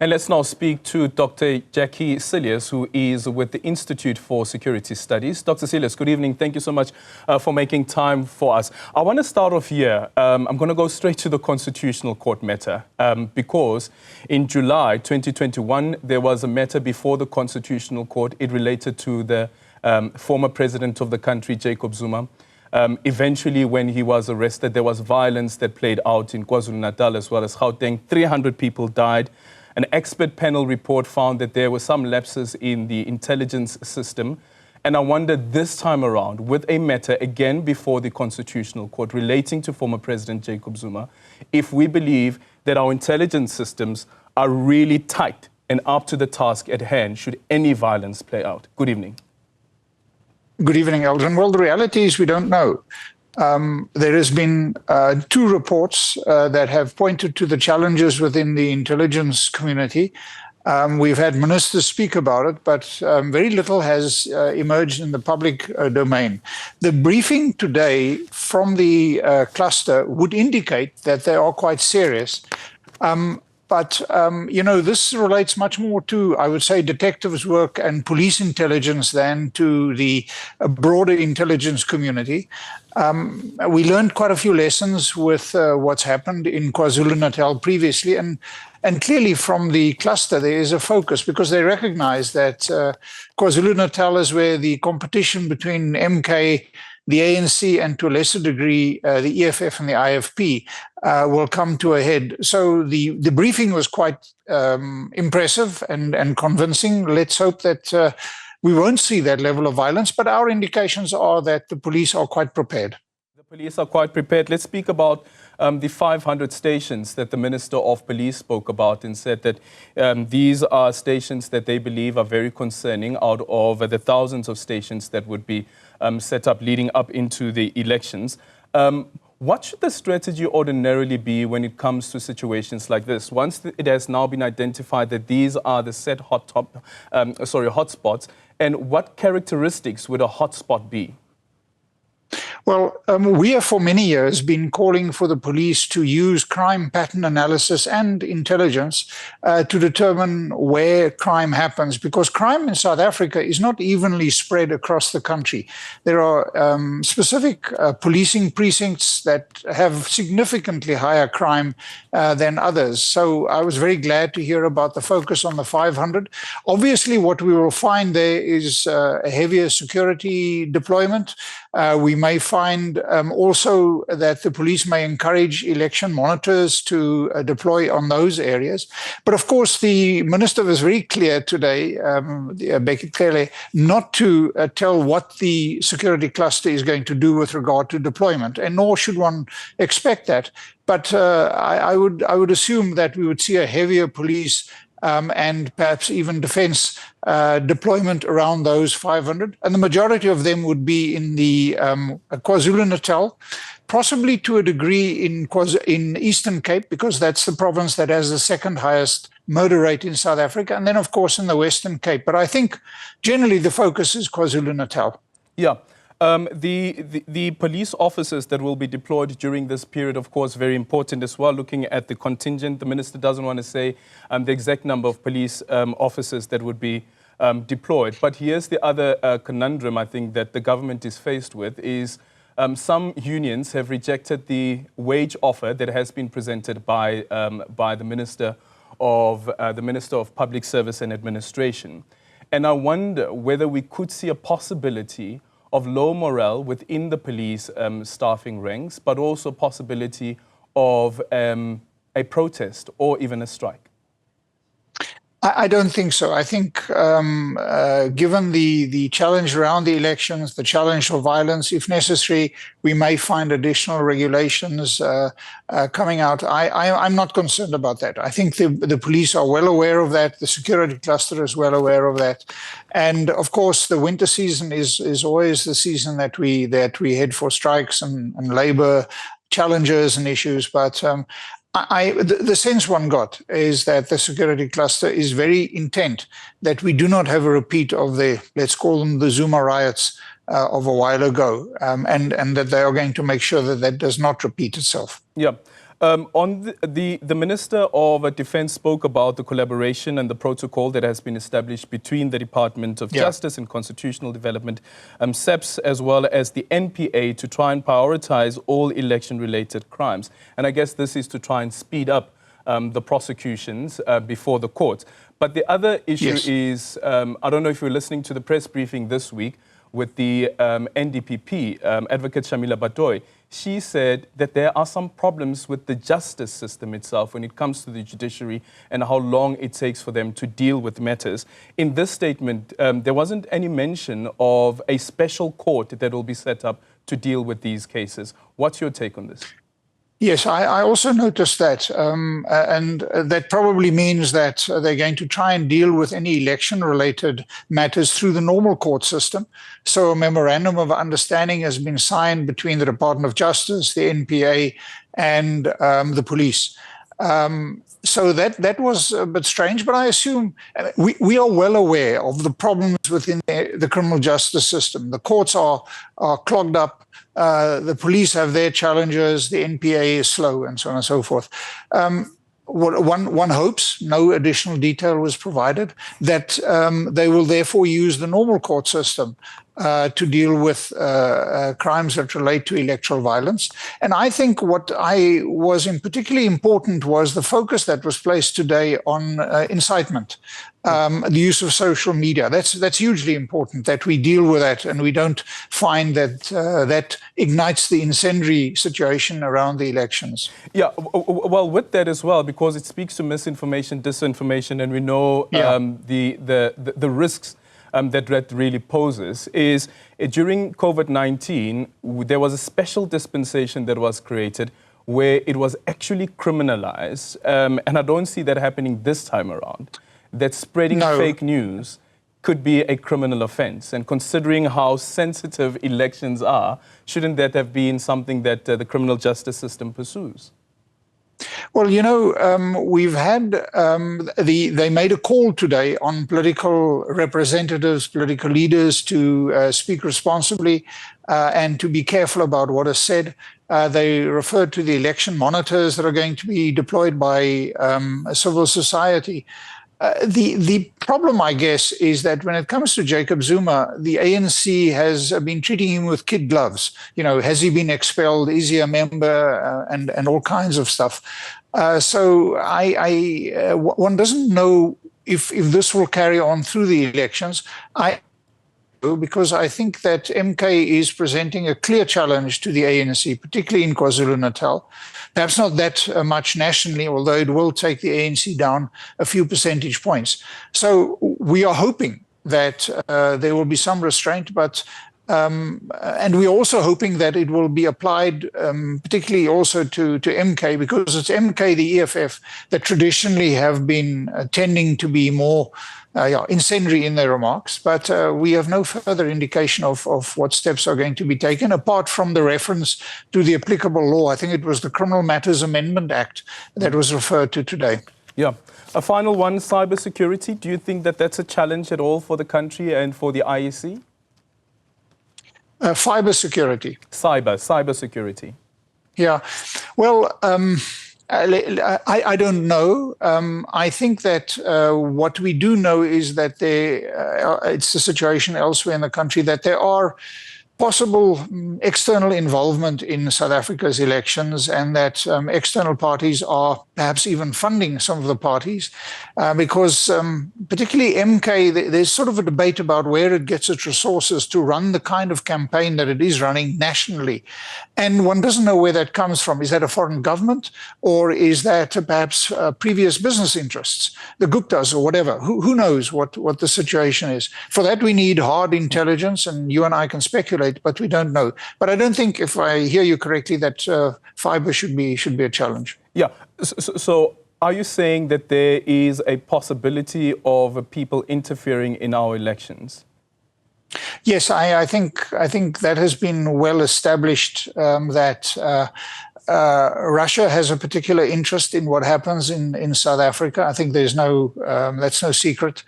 And let's now speak to Dr. Jakkie Cilliers, who is with the Institute for Security Studies. Dr. Cilliers, good evening. Thank you so much for making time for us. I want to start off here. I'm going to go straight to the Constitutional Court matter because in July 2021, there was a matter before the Constitutional Court. It related to the former president of the country, Jacob Zuma. Eventually, when he was arrested, there was violence that played out in KwaZulu-Natal as well as Gauteng. 300 people died. An expert panel report found that there were some lapses in the intelligence system. And I wonder this time around, with a matter again before the Constitutional Court relating to former President Jacob Zuma, if we believe that our intelligence systems are really tight and up to the task at hand, should any violence play out? Good evening. Good evening, Eldrin. Well, the reality is we don't know. There has been two reports that have pointed to the challenges within the intelligence community. We've had ministers speak about it, but very little has emerged in the public domain. The briefing today from the cluster would indicate that they are quite serious. But, this relates much more to, I would say, detectives' work and police intelligence than to the broader intelligence community. We learned quite a few lessons with what's happened in KwaZulu-Natal previously. And clearly from the cluster, there is a focus because they recognize that KwaZulu-Natal is where the competition between MK, the ANC, and to a lesser degree, the EFF and the IFP will come to a head. So the briefing was quite impressive and convincing. Let's hope that we won't see that level of violence, but our indications are that the police are quite prepared. The police are quite prepared. Let's speak about the 500 stations that the Minister of Police spoke about and said that these are stations that they believe are very concerning out of the thousands of stations that would be set up leading up into the elections. What should the strategy ordinarily be when it comes to situations like this? Once it has now been identified that these are the set hotspots, and what characteristics would a hotspot be? Well, we have for many years been calling for the police to use crime pattern analysis and intelligence to determine where crime happens, because crime in South Africa is not evenly spread across the country. There are specific policing precincts that have significantly higher crime than others. So I was very glad to hear about the focus on the 500. Obviously, what we will find there is a heavier security deployment. We may find also that the police may encourage election monitors to deploy on those areas. But of course, the minister was very clear today, Becky Cele, not to tell what the security cluster is going to do with regard to deployment, and nor should one expect that. But I would assume that we would see a heavier police and perhaps even defense deployment around those 500. And the majority of them would be in the KwaZulu-Natal, possibly to a degree in Eastern Cape, because that's the province that has the second highest murder rate in South Africa. And then, of course, in the Western Cape. But I think generally the focus is KwaZulu-Natal. Yeah. The police officers that will be deployed during this period, of course, very important as well. Looking at the contingent, the minister doesn't want to say the exact number of police officers that would be deployed. But here's the other conundrum I think that the government is faced with is some unions have rejected the wage offer that has been presented by the Minister of Public Service and Administration. And I wonder whether we could see a possibility of low morale within the police staffing ranks, but also possibility of a protest or even a strike? I don't think so. I think given the challenge around the elections, the challenge for violence, if necessary, we may find additional regulations coming out. I'm not concerned about that. I think the police are well aware of that. The security cluster is well aware of that. And of course, the winter season is always the season that we head for strikes and labor challenges and issues. But the sense one got is that the security cluster is very intent that we do not have a repeat of the, let's call them the Zuma riots of a while ago, and that they are going to make sure that that does not repeat itself. Yeah. The Minister of Defense spoke about the collaboration and the protocol that has been established between the Department of Justice and Constitutional Development, SEPS, as well as the NPA to try and prioritize all election-related crimes. And I guess this is to try and speed up the prosecutions before the courts. But the other issue is, I don't know if you were listening to the press briefing this week with the NDPP, Advocate Shamila Batoy. She said that there are some problems with the justice system itself when it comes to the judiciary and how long it takes for them to deal with matters. In this statement, there wasn't any mention of a special court that will be set up to deal with these cases. What's your take on this? Yes, I also noticed that, and that probably means that they're going to try and deal with any election-related matters through the normal court system. So a memorandum of understanding has been signed between the Department of Justice, the NPA, and the police. So that was a bit strange, but I assume we are well aware of the problems within the criminal justice system. The courts are clogged up. The police have their challenges. The NPA is slow, and so on and so forth. One hopes, no additional detail was provided, that they will therefore use the normal court system to deal with crimes that relate to electoral violence. And I think what was particularly important was the focus that was placed today on incitement, the use of social media. That's hugely important that we deal with that and we don't find that that ignites the incendiary situation around the elections. Yeah, well, with that as well, because it speaks to misinformation, disinformation, and we know the risks that really poses is during COVID-19, there was a special dispensation that was created where it was actually criminalized. And I don't see that happening this time around, that spreading fake news could be a criminal offense. And considering how sensitive elections are, shouldn't that have been something that the criminal justice system pursues? Well, you know, we've had, they made a call today on political representatives, political leaders to speak responsibly and to be careful about what is said. They referred to the election monitors that are going to be deployed by civil society. The problem, I guess, is that when it comes to Jacob Zuma, the ANC has been treating him with kid gloves. You know, has he been expelled? Is he a member? And all kinds of stuff. So one doesn't know if this will carry on through the elections. Because I think that MK is presenting a clear challenge to the ANC, particularly in KwaZulu-Natal. Perhaps not that much nationally, although it will take the ANC down a few percentage points. So we are hoping that there will be some restraint, but and we're also hoping that it will be applied particularly also to MK, because it's MK, the EFF, that traditionally have been tending to be more incendiary in their remarks, but we have no further indication of what steps are going to be taken, apart from the reference to the applicable law. I think it was the Criminal Matters Amendment Act that was referred to today. Yeah. A final one, cybersecurity. Do you think that that's a challenge at all for the country and for the IEC? Cybersecurity. Cybersecurity. Yeah. Well, I don't know. I think that what we do know is that it's the situation elsewhere in the country, that there are possible external involvement in South Africa's elections, and that external parties are perhaps even funding some of the parties, because particularly MK, there's sort of a debate about where it gets its resources to run the kind of campaign that it is running nationally. And one doesn't know where that comes from. Is that a foreign government, or is that perhaps previous business interests, the Guptas or whatever? Who knows what the situation is? For that, we need hard intelligence, and you and I can speculate, but we don't know. But I don't think, if I hear you correctly, that fiber should be a challenge. Yeah. So are you saying that there is a possibility of people interfering in our elections? Yes, I think that has been well established, that Russia has a particular interest in what happens in South Africa. I think there's that's no secret.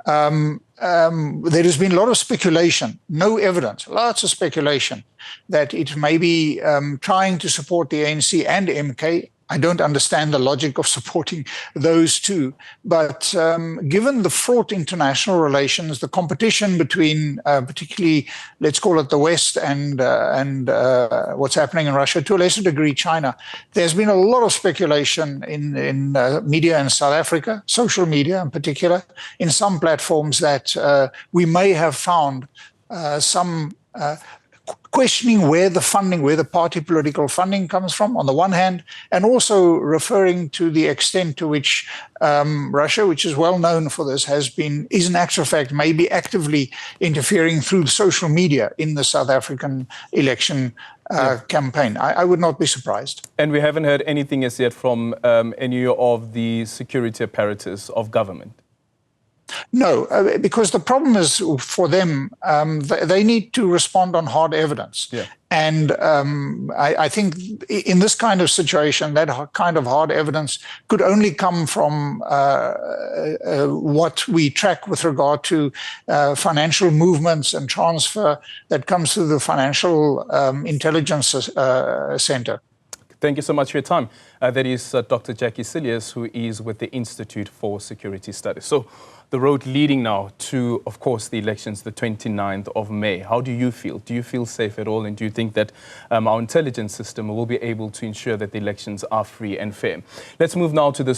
There has been a lot of speculation, no evidence, lots of speculation that it may be trying to support the ANC and MK I don't understand the logic of supporting those two. But given the fraught international relations, the competition between particularly, let's call it the West and what's happening in Russia, to a lesser degree China, there's been a lot of speculation in media in South Africa, social media in particular, in some platforms that we may have found some questioning where the party political funding comes from, on the one hand, and also referring to the extent to which Russia, which is well known for this, is in actual fact maybe actively interfering through social media in the South African election campaign. I would not be surprised. And we haven't heard anything as yet from any of the security apparatus of government. No, because the problem is for them, they need to respond on hard evidence. Yeah. And I think in this kind of situation, that kind of hard evidence could only come from what we track with regard to financial movements and transfer that comes through the Financial Intelligence Center. Thank you so much for your time. That is Dr. Jakkie Cilliers, who is with the Institute for Security Studies. So the road leading now to, of course, the elections, the 29th of May. How do you feel? Do you feel safe at all? And do you think that our intelligence system will be able to ensure that the elections are free and fair? Let's move now to this.